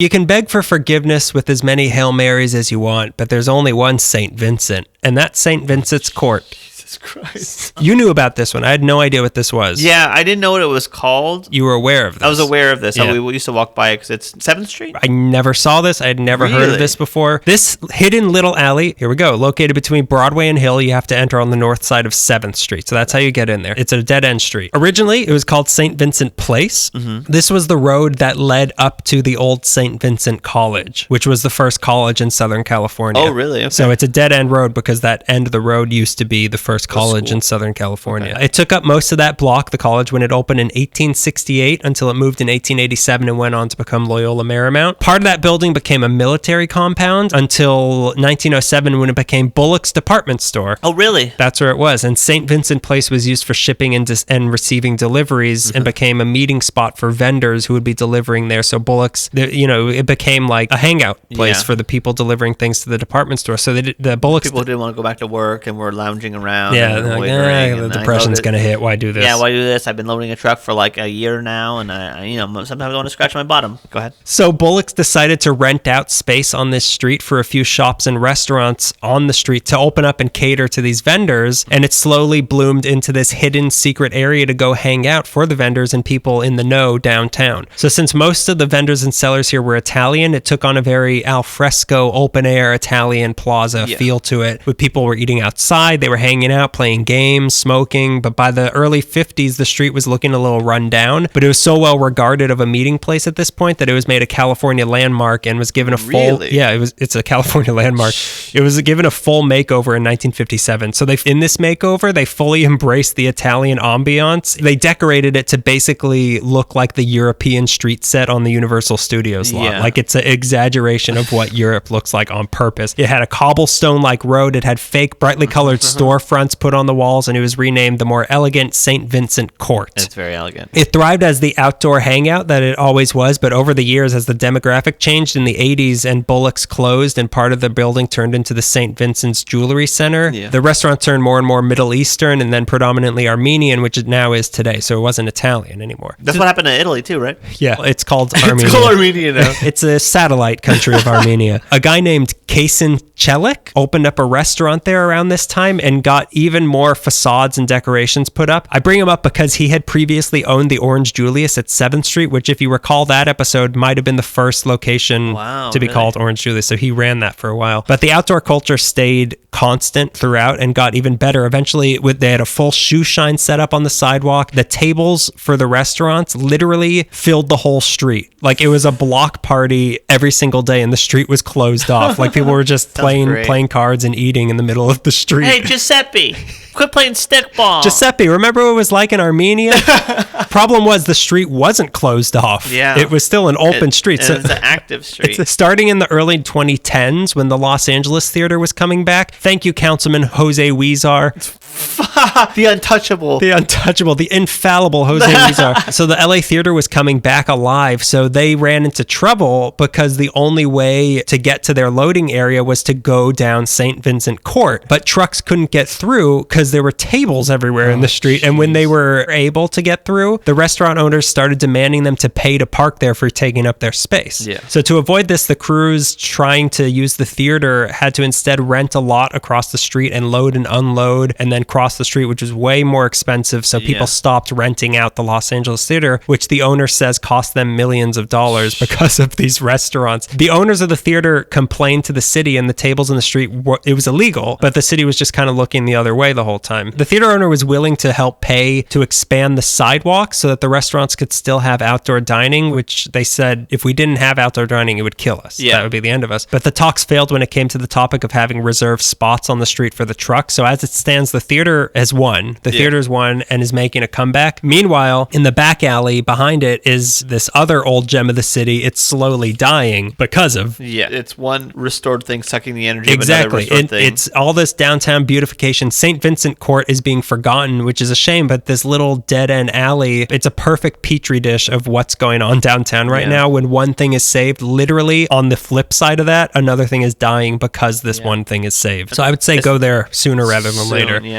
You can beg for forgiveness with as many Hail Marys as you want, but there's only one St. Vincent, and that's St. Vincent's Court. Jesus Christ. You knew about this one. I had no idea what this was. Yeah, I didn't know what it was called. You were aware of this. I was aware of this. Yeah. We used to walk by it because it's 7th Street. I never saw this. I had never heard of this before. This hidden little alley, here we go, located between Broadway and Hill. You have to enter on the north side of 7th Street. So that's how you get in there. It's a dead-end street. Originally, it was called St. Vincent Place. Mm-hmm. This was the road that led up to the old St. Vincent College, which was the first college in Southern California. Oh, really? Okay. So it's a dead-end road because that end of the road used to be the first college in Southern California. Okay. It took up most of that block, the college, when it opened in 1868 until it moved in 1887 and went on to become Loyola Marymount. Part of that building became a military compound until 1907 when it became Bullock's department store. Oh, really? That's where it was. And St. Vincent Place was used for shipping and receiving deliveries and became a meeting spot for vendors who would be delivering there. So Bullock's, it became like a hangout place for the people delivering things to the department store. So the Bullock's... People didn't want to go back to work and were lounging around. Yeah, the depression's going to hit. Why do this? Yeah, why do this? I've been loading a truck for like a year now, and I sometimes I want to scratch my bottom. Go ahead. So Bullock's decided to rent out space on this street for a few shops and restaurants on the street to open up and cater to these vendors, and it slowly bloomed into this hidden secret area to go hang out for the vendors and people in the know downtown. So since most of the vendors and sellers here were Italian, it took on a very al fresco, open-air Italian plaza feel to it, with people were eating outside, they were hanging out, playing games, smoking, but by the early 50s, the street was looking a little run down, but it was so well regarded of a meeting place at this point that it was made a California landmark and was given a full... Really? Yeah, it's a California landmark. It was given a full makeover in 1957. So in this makeover, they fully embraced the Italian ambiance. They decorated it to basically look like the European street set on the Universal Studios lot. Yeah. Like it's an exaggeration of what Europe looks like on purpose. It had a cobblestone-like road. It had fake, brightly colored storefronts put on the walls, and it was renamed the more elegant St. Vincent Court. It's very elegant. It thrived as the outdoor hangout that it always was, but over the years, as the demographic changed in the 80s and Bullock's closed and part of the building turned into the St. Vincent's Jewelry Center, the restaurant turned more and more Middle Eastern and then predominantly Armenian, which it now is today. So it wasn't Italian anymore. That's what happened to Italy too, right? Yeah, it's called Armenia. It's called Armenia now. It's a satellite country of Armenia. A guy named Kasin Celik opened up a restaurant there around this time and got even more facades and decorations put up. I bring him up because he had previously owned the Orange Julius at 7th Street, which, if you recall that episode, might have been the first location to be called Orange Julius. So he ran that for a while. But the outdoor culture stayed constant throughout and got even better. Eventually, they had a full shoe shine set up on the sidewalk. The tables for the restaurants literally filled the whole street. Like, it was a block party every single day, and the street was closed off. Like, people were just playing cards and eating in the middle of the street. Hey, Giuseppe, quit playing stickball. Giuseppe, remember what it was like in Armenia? Problem was the street wasn't closed off. Yeah. It was still an open street. So it's an active street. Starting in the early 2010s when the Los Angeles Theater was coming back. Thank you, Councilman Jose Huizar. The untouchable. The infallible Jose Huizar. So the LA Theater was coming back alive, so they ran into trouble because the only way to get to their loading area was to go down St. Vincent Court. But trucks couldn't get through because there were tables everywhere in the street. And when they were able to get through, the restaurant owners started demanding them to pay to park there for taking up their space. Yeah. So to avoid this, the crews trying to use the theater had to instead rent a lot across the street and load and unload and then cross the street, which was way more expensive. So people stopped renting out the Los Angeles Theater, which the owner says cost them millions of dollars because of these restaurants. The owners of the theater complained to the city, and the tables in the street, it was illegal, but the city was just kind of looking the other way the whole time. The theater owner was willing to help pay to expand the sidewalk so that the restaurants could still have outdoor dining, which they said if we didn't have outdoor dining, it would kill us. That would be the end of us. But the talks failed when it came to the topic of having reserved spots on the street for the truck. So as it stands, the theater has won. The theater's won and is making a comeback. Meanwhile, in the back alley behind it is this other old gem of the city. It's slowly dying because of... Yeah, it's one restored thing sucking the energy exactly. of another restored thing. It's all this downtown beautification. St. Vincent Court is being forgotten, which is a shame, but this little dead-end alley, it's a perfect petri dish of what's going on downtown right now. When one thing is saved, literally on the flip side of that, another thing is dying because this one thing is saved. So I would say go there sooner rather than later. Yeah.